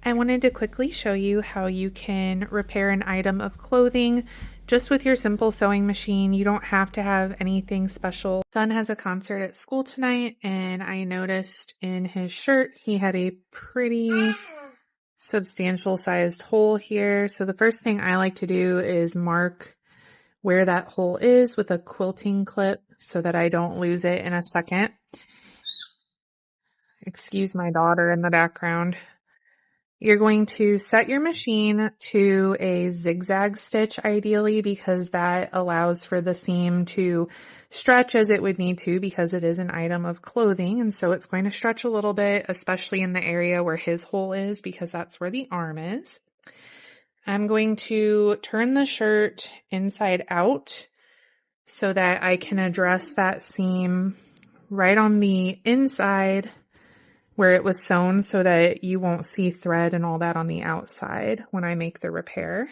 I wanted to quickly show you how you can repair an item of clothing just with your simple sewing machine. You don't have to have anything special. Son has a concert at school tonight, and I noticed in his shirt he had a pretty substantial sized hole here. So the first thing I like to do is mark where that hole is with a quilting clip so that I don't lose it in a second. Excuse my daughter in the background. You're going to set your machine to a zigzag stitch ideally, because that allows for the seam to stretch as it would need to, because it is an item of clothing. And so it's going to stretch a little bit, especially in the area where his hole is, because that's where the arm is. I'm going to turn the shirt inside out so that I can address that seam right on the inside where it was sewn, so that you won't see thread and all that on the outside when I make the repair.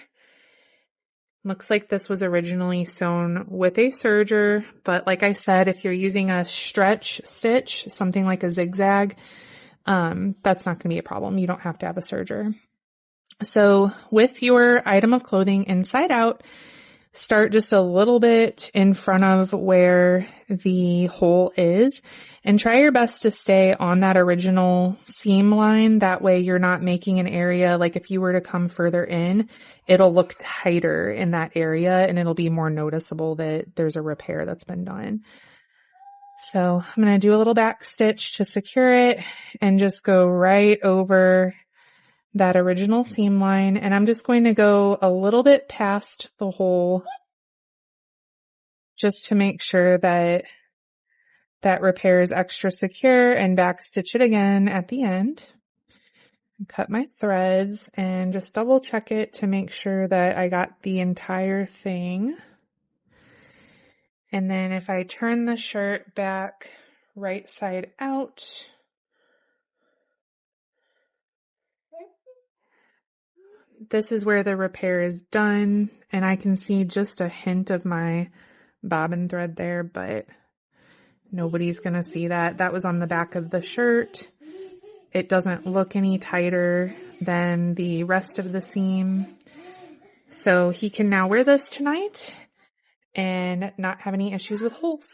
Looks like this was originally sewn with a serger, but like I said, if you're using a stretch stitch, something like a zigzag, that's not going to be a problem. You don't have to have a serger. So with your item of clothing inside out, start just a little bit in front of where the hole is and try your best to stay on that original seam line. That way you're not making an area, like if you were to come further in, it'll look tighter in that area and it'll be more noticeable that there's a repair that's been done. So I'm going to do a little back stitch to secure it and just go right over that original seam line, and I'm just going to go a little bit past the hole just to make sure that that repair is extra secure, and back stitch it again at the end. Cut my threads and just double check it to make sure that I got the entire thing. And then if I turn the shirt back right side out, this is where the repair is done, and I can see just a hint of my bobbin thread there, but nobody's gonna see that. That was on the back of the shirt. It doesn't look any tighter than the rest of the seam. So he can now wear this tonight and not have any issues with holes.